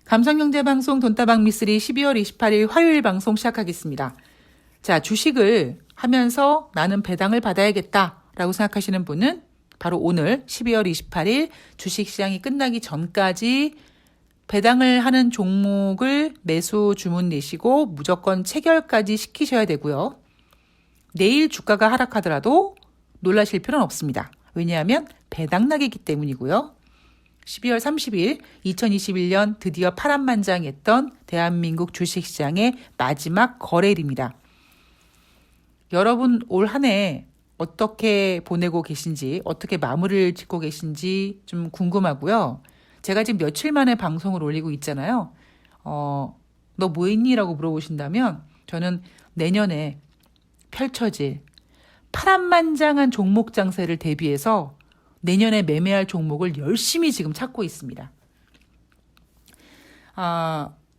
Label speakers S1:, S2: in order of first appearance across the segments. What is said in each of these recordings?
S1: 감성경제방송 돈다방 미쓰리 12월 28일 화요일 방송 시작하겠습니다. 자, 주식을 하면서 나는 배당을 받아야겠다라고 생각하시는 분은 바로 오늘 12월 28일 주식시장이 끝나기 전까지 배당을 하는 종목을 매수 주문 내시고 무조건 체결까지 시키셔야 되고요. 내일 주가가 하락하더라도 놀라실 필요는 없습니다. 왜냐하면 배당락이기 때문이고요. 12월 30일 2021년 드디어 파란만장했던 대한민국 주식시장의 마지막 거래일입니다. 여러분 올 한 해 어떻게 보내고 계신지, 어떻게 마무리를 짓고 계신지 좀 궁금하고요. 제가 지금 며칠 만에 방송을 올리고 있잖아요. 너 뭐 했니? 라고 물어보신다면 저는 내년에 펼쳐질 파란만장한 종목 장세를 대비해서 내년에 매매할 종목을 열심히 지금 찾고 있습니다.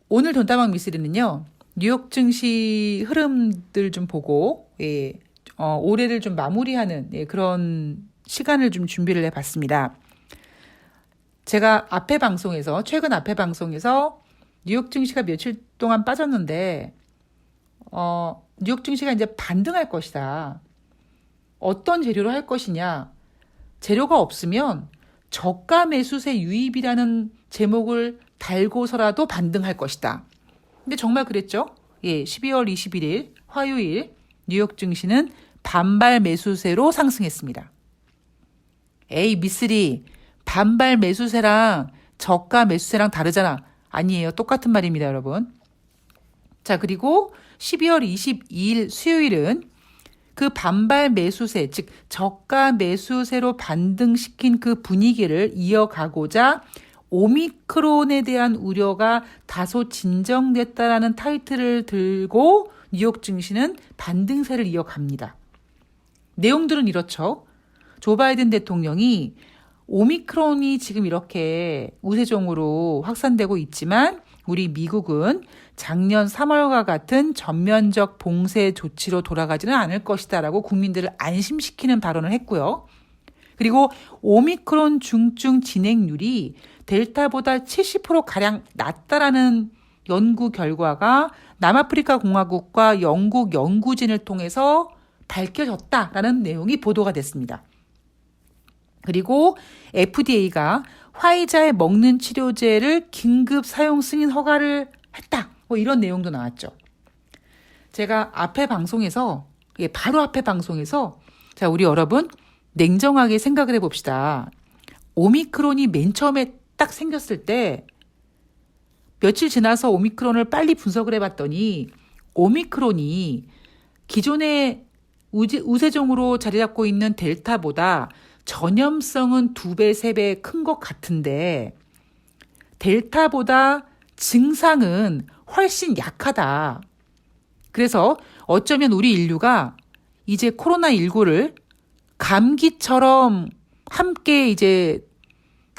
S1: 오늘 돈다방 미쓰리는요. 뉴욕 증시 흐름들 좀 보고 올해를 좀 마무리하는 그런 시간을 좀 준비를 해봤습니다. 제가 최근 앞에 방송에서 뉴욕 증시가 며칠 동안 빠졌는데 뉴욕 증시가 이제 반등할 것이다. 어떤 재료로 할 것이냐. 재료가 없으면 저가 매수세 유입이라는 제목을 달고서라도 반등할 것이다. 근데 정말 그랬죠? 12월 21일 화요일 뉴욕 증시는 반발 매수세로 상승했습니다. 미쓰리, 반발 매수세랑 저가 매수세랑 다르잖아. 아니에요. 똑같은 말입니다, 여러분. 자, 그리고 12월 22일 수요일은 그 반발 매수세, 즉 저가 매수세로 반등시킨 그 분위기를 이어가고자 오미크론에 대한 우려가 다소 진정됐다라는 타이틀을 들고 뉴욕 증시는 반등세를 이어갑니다. 내용들은 이렇죠. 조 바이든 대통령이 오미크론이 지금 이렇게 우세종으로 확산되고 있지만 우리 미국은 작년 3월과 같은 전면적 봉쇄 조치로 돌아가지는 않을 것이다 라고 국민들을 안심시키는 발언을 했고요. 그리고 오미크론 중증 진행률이 델타보다 70%가량 낮다라는 연구 결과가 남아프리카 공화국과 영국 연구진을 통해서 밝혀졌다라는 내용이 보도가 됐습니다. 그리고 FDA가 화이자의 먹는 치료제를 긴급 사용 승인 허가를 했다. 이런 내용도 나왔죠. 제가 바로 앞에 방송에서 자, 우리 여러분 냉정하게 생각을 해봅시다. 오미크론이 맨 처음에 딱 생겼을 때 며칠 지나서 오미크론을 빨리 분석을 해봤더니 오미크론이 기존의 우세종으로 자리 잡고 있는 델타보다 전염성은 2배, 3배 큰 것 같은데 델타보다 증상은 훨씬 약하다. 그래서 어쩌면 우리 인류가 이제 코로나19를 감기처럼 함께 이제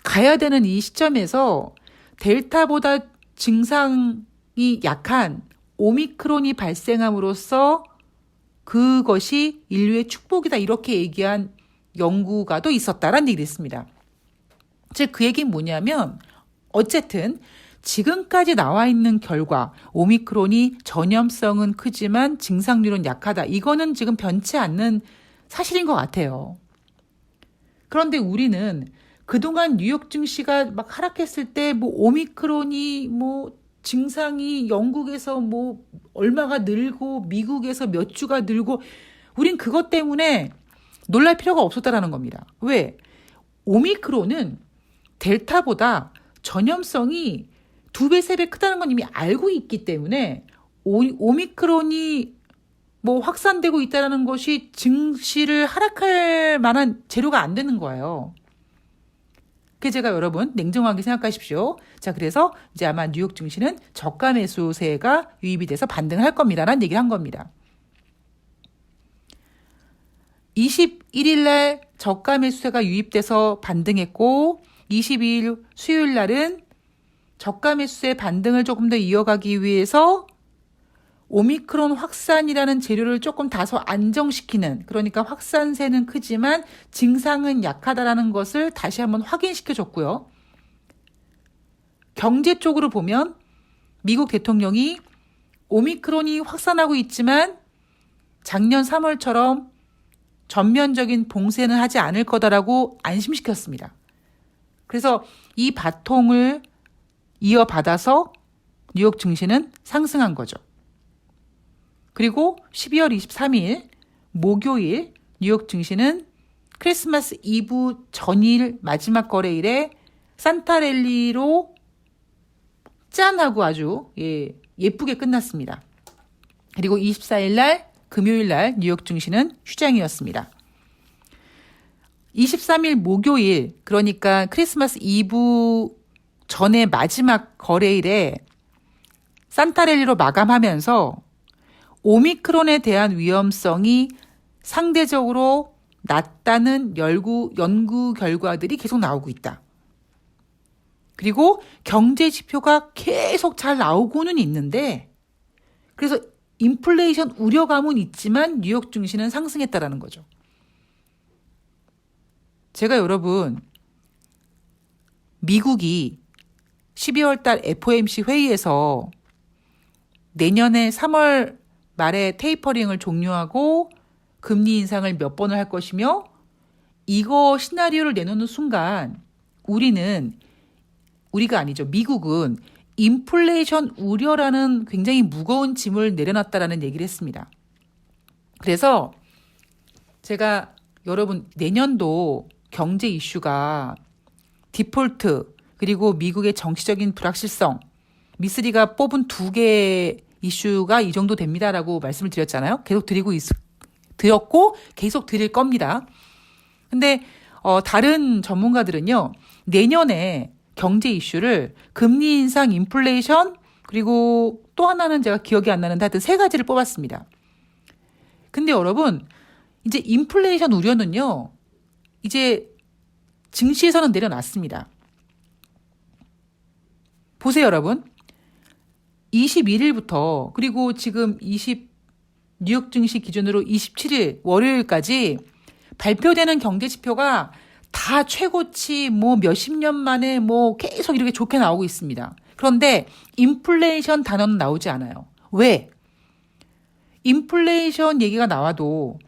S1: 가야 되는 이 시점에서 델타보다 증상이 약한 오미크론이 발생함으로써 그것이 인류의 축복이다. 이렇게 얘기한 연구가도 있었다라는 얘기를 했습니다. 즉 그 얘기는 뭐냐면 어쨌든 지금까지 나와 있는 결과 오미크론이 전염성은 크지만 증상률은 약하다. 이거는 지금 변치 않는 사실인 것 같아요. 그런데 우리는 그동안 뉴욕 증시가 막 하락했을 때 오미크론이 증상이 영국에서 얼마가 늘고 미국에서 몇 주가 늘고 우린 그것 때문에 놀랄 필요가 없었다라는 겁니다. 왜? 오미크론은 델타보다 전염성이 2배, 3배 크다는 건 이미 알고 있기 때문에 오미크론이 확산되고 있다는 것이 증시를 하락할 만한 재료가 안 되는 거예요. 그게 제가 여러분 냉정하게 생각하십시오. 자, 그래서 이제 아마 뉴욕 증시는 저가 매수세가 유입이 돼서 반등할 겁니다라는 얘기를 한 겁니다. 21일 날 저가 매수세가 유입돼서 반등했고 22일 수요일 날은 저가 매수세 반등을 조금 더 이어가기 위해서 오미크론 확산이라는 재료를 조금 다소 안정시키는, 그러니까 확산세는 크지만 증상은 약하다라는 것을 다시 한번 확인시켜줬고요. 경제 쪽으로 보면 미국 대통령이 오미크론이 확산하고 있지만 작년 3월처럼 전면적인 봉쇄는 하지 않을 거다라고 안심시켰습니다. 그래서 이 바통을 이어받아서 뉴욕 증시는 상승한 거죠. 그리고 12월 23일 목요일 뉴욕 증시는 크리스마스 이브 전일 마지막 거래일에 산타랠리로 짠하고 아주 예쁘게 끝났습니다. 그리고 24일 날 금요일 날 뉴욕 증시는 휴장이었습니다. 23일 목요일, 그러니까 크리스마스 이브 전에 마지막 거래일에 산타랠리로 마감하면서 오미크론에 대한 위험성이 상대적으로 낮다는 연구 결과들이 계속 나오고 있다. 그리고 경제 지표가 계속 잘 나오고는 있는데, 그래서 인플레이션 우려감은 있지만 뉴욕 증시는 상승했다라는 거죠. 제가 여러분, 미국이 12월 달 FOMC 회의에서 내년에 3월 말에 테이퍼링을 종료하고 금리 인상을 몇 번을 할 것이며, 이거 시나리오를 내놓는 순간 미국은 인플레이션 우려라는 굉장히 무거운 짐을 내려놨다라는 얘기를 했습니다. 그래서 제가 여러분, 내년도 경제 이슈가 디폴트, 그리고 미국의 정치적인 불확실성, 미쓰리가 뽑은 2개 이슈가 이 정도 됩니다라고 말씀을 드렸잖아요. 드렸고 계속 드릴 겁니다. 근데 다른 전문가들은요, 내년에 경제 이슈를 금리 인상, 인플레이션, 그리고 또 하나는 제가 기억이 안 나는데 하여튼 3가지를 뽑았습니다. 근데 여러분, 이제 인플레이션 우려는요, 이제 증시에서는 내려놨습니다. 보세요, 여러분. 21일부터 그리고 지금 뉴욕 증시 기준으로 27일 월요일까지 발표되는 경제 지표가 다 최고치 몇십 년 만에 계속 이렇게 좋게 나오고 있습니다. 그런데 인플레이션 단어는 나오지 않아요. 왜? 인플레이션 얘기가 나와도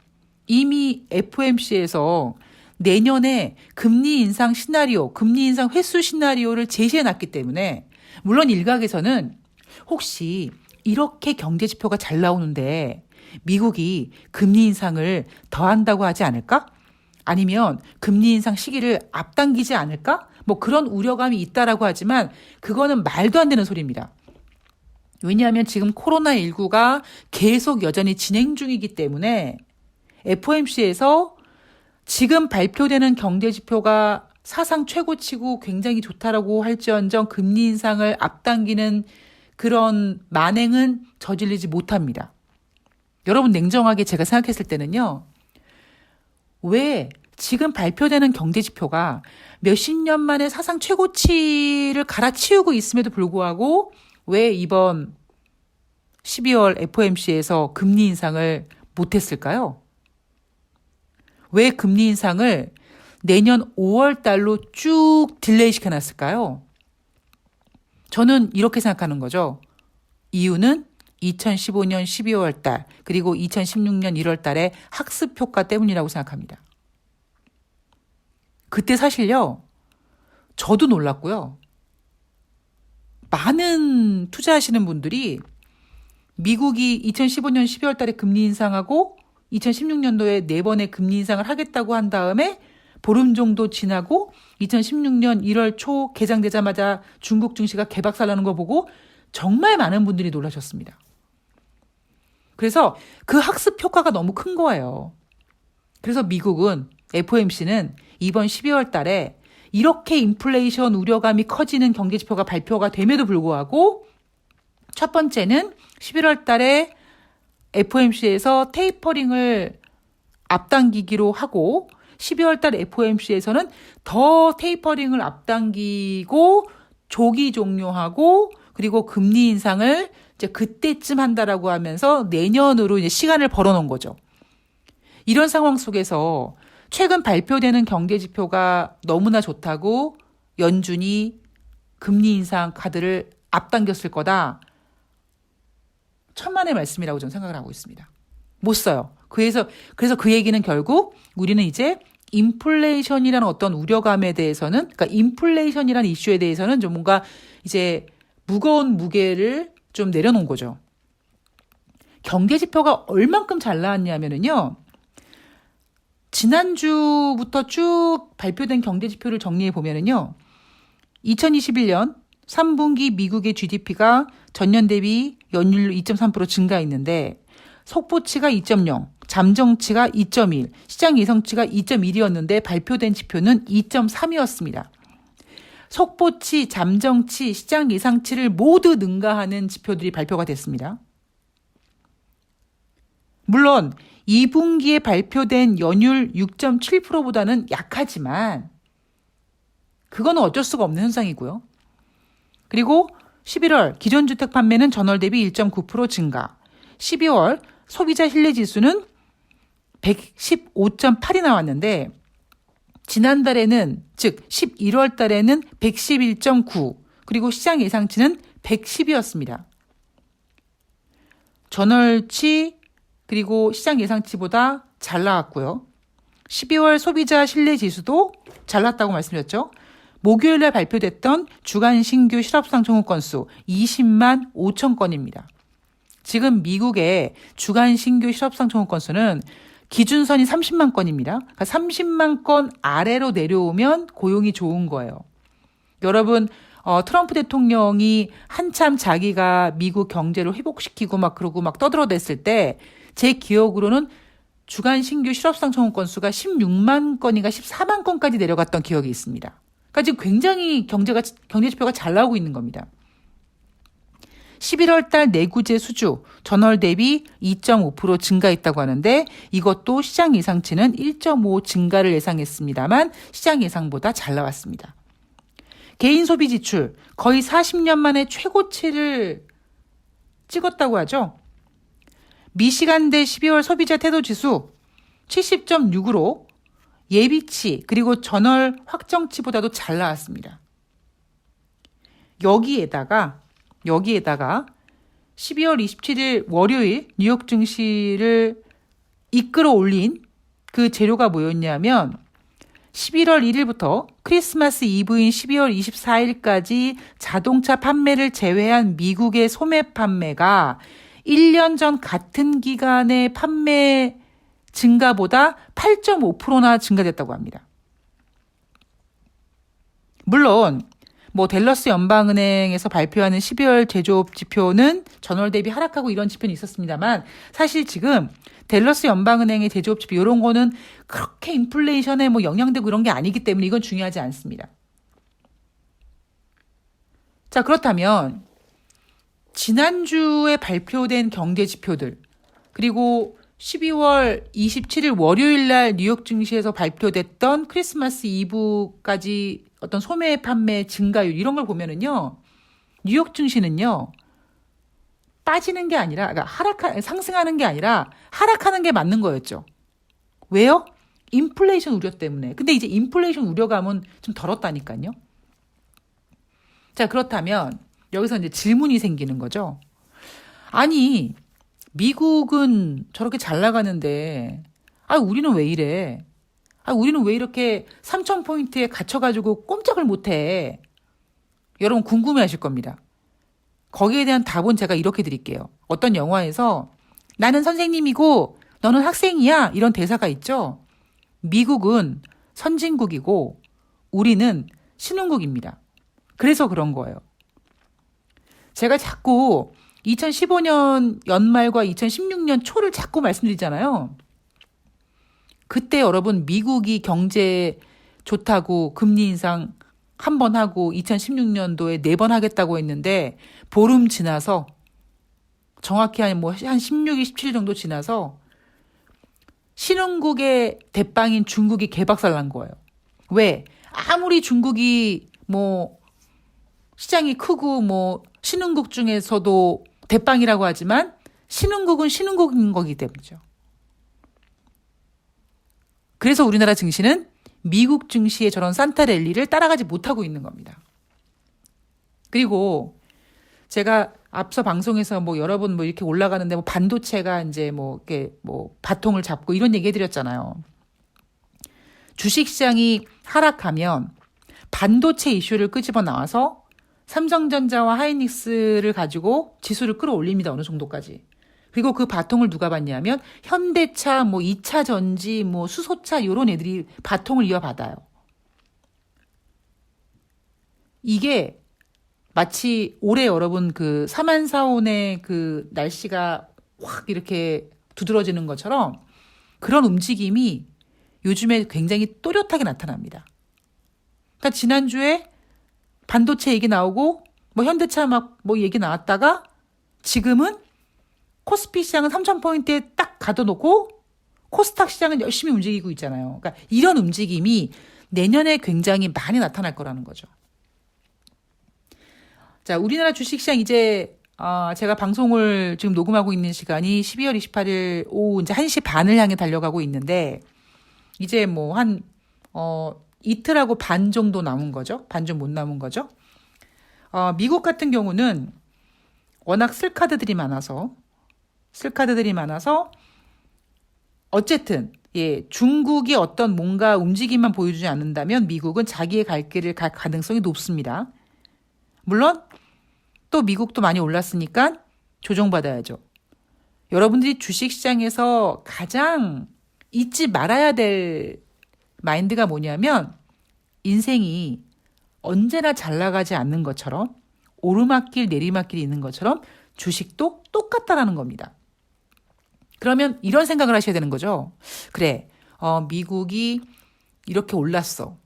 S1: 이미 FOMC에서 내년에 금리 인상 횟수 시나리오를 제시해 놨기 때문에, 물론 일각에서는 혹시 이렇게 경제 지표가 잘 나오는데 미국이 금리 인상을 더 한다고 하지 않을까? 아니면 금리 인상 시기를 앞당기지 않을까? 그런 우려감이 있다라고 하지만 그거는 말도 안 되는 소리입니다. 왜냐하면 지금 코로나19가 계속 여전히 진행 중이기 때문에 FOMC에서 지금 발표되는 경제 지표가 사상 최고치고 굉장히 좋다라고 할지언정 금리 인상을 앞당기는 그런 만행은 저지르지 못합니다. 여러분, 냉정하게 제가 생각했을 때는요, 왜 지금 발표되는 경제 지표가 몇십 년 만에 사상 최고치를 갈아치우고 있음에도 불구하고 왜 이번 12월 FOMC에서 금리 인상을 못했을까요? 왜 금리 인상을 내년 5월 달로 쭉 딜레이 시켜놨을까요? 저는 이렇게 생각하는 거죠. 이유는 2015년 12월 달 그리고 2016년 1월 달의 학습 효과 때문이라고 생각합니다. 그때 사실요, 저도 놀랐고요. 많은 투자하시는 분들이 미국이 2015년 12월 달에 금리 인상하고 2016년도에 4번의 금리 인상을 하겠다고 한 다음에 보름 정도 지나고 2016년 1월 초 개장되자마자 중국 증시가 개박살나는 거 보고 정말 많은 분들이 놀라셨습니다. 그래서 그 학습 효과가 너무 큰 거예요. 그래서 미국은, FOMC는 이번 12월 달에 이렇게 인플레이션 우려감이 커지는 경제지표가 발표가 됨에도 불구하고 첫 번째는 11월 달에 FOMC에서 테이퍼링을 앞당기기로 하고 12월 달 FOMC에서는 더 테이퍼링을 앞당기고 조기 종료하고 그리고 금리 인상을 이제 그때쯤 한다라고 하면서 내년으로 이제 시간을 벌어놓은 거죠. 이런 상황 속에서 최근 발표되는 경제 지표가 너무나 좋다고 연준이 금리 인상 카드를 앞당겼을 거다. 천만의 말씀이라고 저는 생각을 하고 있습니다. 못 써요. 그래서 그 얘기는 결국 우리는 이제 인플레이션이라는 어떤 우려감에 대해서는, 그러니까 인플레이션이라는 이슈에 대해서는 좀 뭔가 이제 무거운 무게를 좀 내려놓은 거죠. 경제 지표가 얼만큼 잘 나왔냐면요. 지난주부터 쭉 발표된 경제 지표를 정리해 보면은요. 2021년 3분기 미국의 GDP가 전년 대비 연율로 2.3% 증가했는데 속보치가 2.0, 잠정치가 2.1, 시장 예상치가 2.1이었는데 발표된 지표는 2.3이었습니다. 속보치, 잠정치, 시장 예상치를 모두 능가하는 지표들이 발표가 됐습니다. 물론 2분기에 발표된 연율 6.7%보다는 약하지만 그거는 어쩔 수가 없는 현상이고요. 그리고 11월 기존주택 판매는 전월 대비 1.9% 증가, 12월 소비자 신뢰지수는 115.8이 나왔는데 지난달에는, 즉 11월 달에는 111.9, 그리고 시장 예상치는 110이었습니다. 전월치 그리고 시장 예상치보다 잘 나왔고요. 12월 소비자 신뢰지수도 잘 나왔다고 말씀드렸죠. 목요일에 발표됐던 주간 신규 실업상 청구 건수 20만 5천 건입니다. 지금 미국의 주간 신규 실업상 청구 건수는 기준선이 30만 건입니다. 그러니까 30만 건 아래로 내려오면 고용이 좋은 거예요. 여러분, 트럼프 대통령이 한참 자기가 미국 경제를 회복시키고 막 그러고 막 떠들어댔을 때 제 기억으로는 주간 신규 실업상 청구 건수가 16만 건인가 14만 건까지 내려갔던 기억이 있습니다. 그러니까 지금 굉장히 경제 지표가 잘 나오고 있는 겁니다. 11월 달 내구재 수주 전월 대비 2.5% 증가했다고 하는데 이것도 시장 예상치는 1.5 증가를 예상했습니다만 시장 예상보다 잘 나왔습니다. 개인 소비 지출 거의 40년 만에 최고치를 찍었다고 하죠. 미시간대 12월 소비자 태도 지수 70.6으로 예비치 그리고 전월 확정치보다도 잘 나왔습니다. 여기에다가 12월 27일 월요일 뉴욕 증시를 이끌어 올린 그 재료가 뭐였냐면 11월 1일부터 크리스마스 이브인 12월 24일까지 자동차 판매를 제외한 미국의 소매 판매가 1년 전 같은 기간의 판매 증가보다 8.5%나 증가됐다고 합니다. 물론 댈러스 연방은행에서 발표하는 12월 제조업 지표는 전월 대비 하락하고 이런 지표는 있었습니다만 사실 지금 댈러스 연방은행의 제조업 지표 이런 거는 그렇게 인플레이션에 영향되고 이런 게 아니기 때문에 이건 중요하지 않습니다. 자, 그렇다면 지난주에 발표된 경제 지표들 그리고 12월 27일 월요일 날 뉴욕 증시에서 발표됐던 크리스마스 이브까지 어떤 소매 판매 증가율 이런 걸 보면은요. 뉴욕 증시는요. 빠지는 게 아니라 상승하는 게 아니라 하락하는 게 맞는 거였죠. 왜요? 인플레이션 우려 때문에. 근데 이제 인플레이션 우려감은 좀 덜었다니까요. 자, 그렇다면 여기서 이제 질문이 생기는 거죠. 아니, 미국은 저렇게 잘 나가는데, 우리는 왜 이래? 우리는 왜 이렇게 3,000포인트에 갇혀가지고 꼼짝을 못해? 여러분 궁금해 하실 겁니다. 거기에 대한 답은 제가 이렇게 드릴게요. 어떤 영화에서 나는 선생님이고 너는 학생이야 이런 대사가 있죠. 미국은 선진국이고 우리는 신흥국입니다. 그래서 그런 거예요. 제가 자꾸 2015년 연말과 2016년 초를 자꾸 말씀드리잖아요. 그때 여러분 미국이 경제 좋다고 금리 인상 한 번 하고 2016년도에 4번 하겠다고 했는데 보름 지나서 정확히 한 16일, 17일 정도 지나서 신흥국의 대빵인 중국이 개박살 난 거예요. 왜? 아무리 중국이 시장이 크고 신흥국 중에서도 대빵이라고 하지만 신흥국은 신흥국인 거기 때문이죠. 그래서 우리나라 증시는 미국 증시의 저런 산타랠리를 따라가지 못하고 있는 겁니다. 그리고 제가 앞서 방송에서 뭐 여러분 뭐 이렇게 올라가는데 뭐 반도체가 이제 뭐 이렇게 뭐 바통을 잡고 이런 얘기 해드렸잖아요. 주식시장이 하락하면 반도체 이슈를 끄집어 나와서 삼성전자와 하이닉스를 가지고 지수를 끌어올립니다. 어느 정도까지. 그리고 그 바통을 누가 받냐면 현대차, 뭐 2차 전지, 뭐 수소차 이런 애들이 바통을 이어받아요. 이게 마치 올해 여러분 그 사만사온의 그 날씨가 확 이렇게 두드러지는 것처럼 그런 움직임이 요즘에 굉장히 또렷하게 나타납니다. 그러니까 지난주에 반도체 얘기 나오고 뭐 현대차 막 뭐 얘기 나왔다가 지금은 코스피 시장은 3,000포인트에 딱 가둬놓고 코스닥 시장은 열심히 움직이고 있잖아요. 그러니까 이런 움직임이 내년에 굉장히 많이 나타날 거라는 거죠. 자, 우리나라 주식시장 이제 제가 방송을 지금 녹음하고 있는 시간이 12월 28일 오후 이제 1시 반을 향해 달려가고 있는데 이제 뭐 이틀하고 반 정도 남은 거죠. 반 좀 못 남은 거죠. 미국 같은 경우는 워낙 쓸카드들이 많아서 어쨌든 예, 중국이 어떤 뭔가 움직임만 보여주지 않는다면 미국은 자기의 갈 길을 갈 가능성이 높습니다. 물론 또 미국도 많이 올랐으니까 조정받아야죠. 여러분들이 주식시장에서 가장 잊지 말아야 될 마인드가 뭐냐면 인생이 언제나 잘 나가지 않는 것처럼 오르막길 내리막길이 있는 것처럼 주식도 똑같다라는 겁니다. 그러면 이런 생각을 하셔야 되는 거죠. 그래, 미국이 이렇게 올랐어.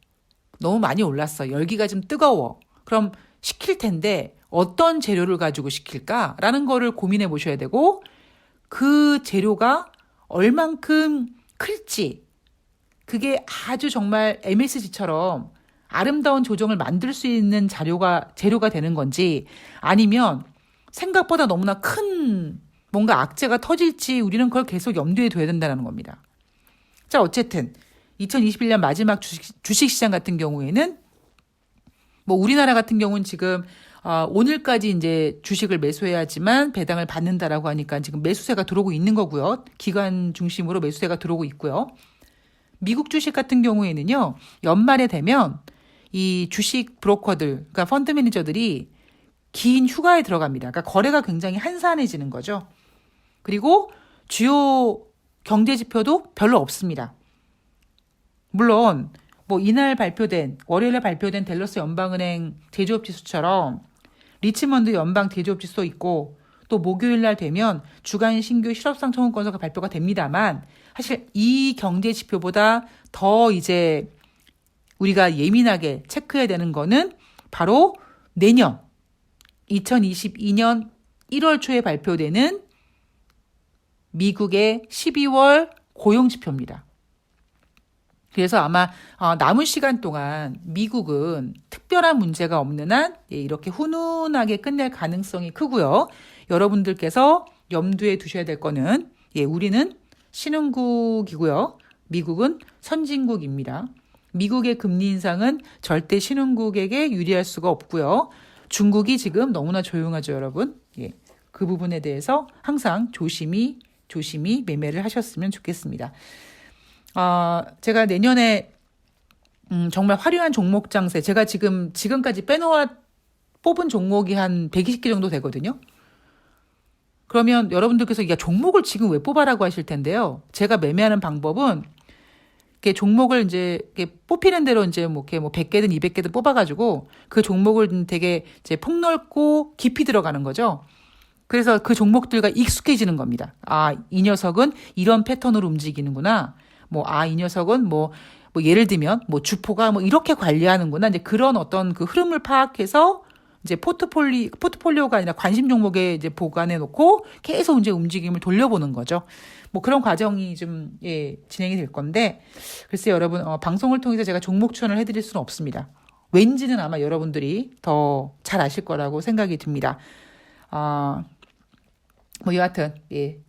S1: 너무 많이 올랐어. 열기가 좀 뜨거워. 그럼 식힐 텐데 어떤 재료를 가지고 식힐까라는 거를 고민해 보셔야 되고 그 재료가 얼만큼 클지 그게 아주 정말 MSG처럼 아름다운 조정을 만들 수 있는 재료가 되는 건지 아니면 생각보다 너무나 큰 뭔가 악재가 터질지 우리는 그걸 계속 염두에 둬야 된다는 겁니다. 자, 어쨌든 2021년 마지막 주식시장 같은 경우에는 뭐 우리나라 같은 경우는 지금 오늘까지 이제 주식을 매수해야지만 배당을 받는다라고 하니까 지금 매수세가 들어오고 있는 거고요. 기관 중심으로 매수세가 들어오고 있고요. 미국 주식 같은 경우에는요. 연말에 되면 이 주식 브로커들, 그러니까 펀드 매니저들이 긴 휴가에 들어갑니다. 그러니까 거래가 굉장히 한산해지는 거죠. 그리고 주요 경제 지표도 별로 없습니다. 물론 뭐 이날 월요일에 발표된 댈러스 연방은행 제조업 지수처럼 리치먼드 연방 제조업 지수도 있고 또 목요일 날 되면 주간 신규 실업상 청원 건수가 발표가 됩니다만 사실 이 경제 지표보다 더 이제 우리가 예민하게 체크해야 되는 거는 바로 내년 2022년 1월 초에 발표되는 미국의 12월 고용지표입니다. 그래서 아마 남은 시간 동안 미국은 특별한 문제가 없는 한 이렇게 훈훈하게 끝낼 가능성이 크고요. 여러분들께서 염두에 두셔야 될 거는 우리는 신흥국이고요. 미국은 선진국입니다. 미국의 금리 인상은 절대 신흥국에게 유리할 수가 없고요. 중국이 지금 너무나 조용하죠, 여러분. 그 부분에 대해서 항상 조심히 매매를 하셨으면 좋겠습니다. 제가 내년에 정말 화려한 종목 장세, 제가 지금까지 뽑은 종목이 한 120개 정도 되거든요. 그러면 여러분들께서 야, 종목을 지금 왜 뽑아라고 하실 텐데요. 제가 매매하는 방법은 이렇게 종목을 이제 이렇게 뽑히는 대로 이제 뭐 100개든 200개든 뽑아가지고 그 종목을 되게 이제 폭넓고 깊이 들어가는 거죠. 그래서 그 종목들과 익숙해지는 겁니다. 이 녀석은 이런 패턴으로 움직이는구나. 이 녀석은 예를 들면 주포가 이렇게 관리하는구나. 이제 그런 어떤 그 흐름을 파악해서 이제 포트폴리오가 아니라 관심 종목에 이제 보관해 놓고 계속 이제 움직임을 돌려보는 거죠. 그런 과정이 좀, 진행이 될 건데, 글쎄 여러분, 방송을 통해서 제가 종목 추천을 해드릴 수는 없습니다. 왠지는 아마 여러분들이 더 잘 아실 거라고 생각이 듭니다. 여하튼,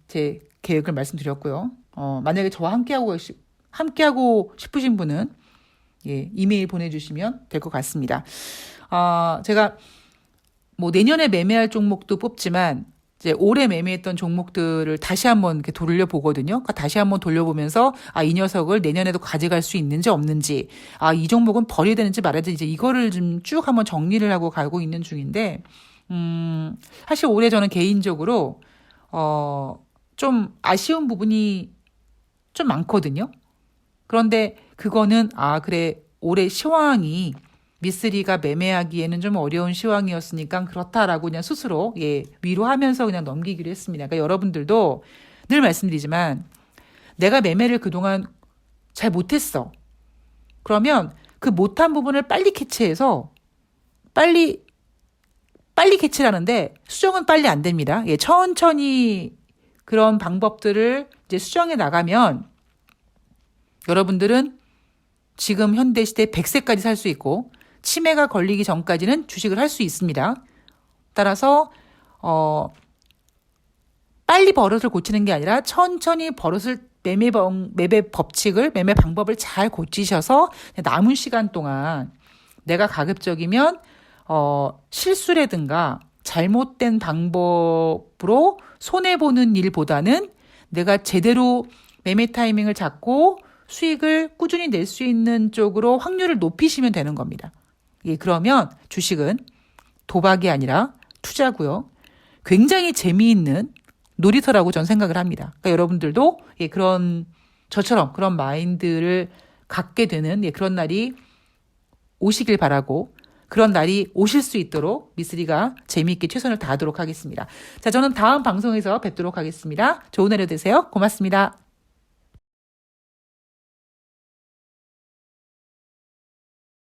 S1: 제 계획을 말씀드렸고요. 만약에 저와 함께하고 싶으신 분은, 이메일 보내주시면 될 것 같습니다. 제가 뭐 내년에 매매할 종목도 뽑지만 이제 올해 매매했던 종목들을 다시 한번 이렇게 돌려보거든요. 그러니까 다시 한번 돌려보면서 이 녀석을 내년에도 가져갈 수 있는지 없는지, 이 종목은 버려야 되는지 말아야 되는지 이제 이거를 좀 쭉 한번 정리를 하고 가고 있는 중인데, 사실 올해 저는 개인적으로 좀 아쉬운 부분이 좀 많거든요. 그런데 그거는 그래 올해 시황이 미쓰리가 매매하기에는 좀 어려운 시황이었으니까 그렇다라고 그냥 스스로 위로하면서 그냥 넘기기로 했습니다. 그러니까 여러분들도 늘 말씀드리지만 내가 매매를 그동안 잘 못했어. 그러면 그 못한 부분을 빨리 캐치해서 빨리 캐치를 하는데 수정은 빨리 안 됩니다. 천천히 그런 방법들을 이제 수정해 나가면 여러분들은 지금 현대시대 100세까지 살 수 있고 치매가 걸리기 전까지는 주식을 할 수 있습니다. 따라서 빨리 버릇을 고치는 게 아니라 천천히 버릇을 매매 법칙을 매매 방법을 잘 고치셔서 남은 시간 동안 내가 가급적이면 실수라든가 잘못된 방법으로 손해보는 일보다는 내가 제대로 매매 타이밍을 잡고 수익을 꾸준히 낼 수 있는 쪽으로 확률을 높이시면 되는 겁니다. 그러면 주식은 도박이 아니라 투자고요. 굉장히 재미있는 놀이터라고 저는 생각을 합니다. 그러니까 여러분들도 저처럼 그런 마인드를 갖게 되는 그런 날이 오시길 바라고, 그런 날이 오실 수 있도록 미쓰리가 재미있게 최선을 다하도록 하겠습니다. 자, 저는 다음 방송에서 뵙도록 하겠습니다. 좋은 하루 되세요. 고맙습니다.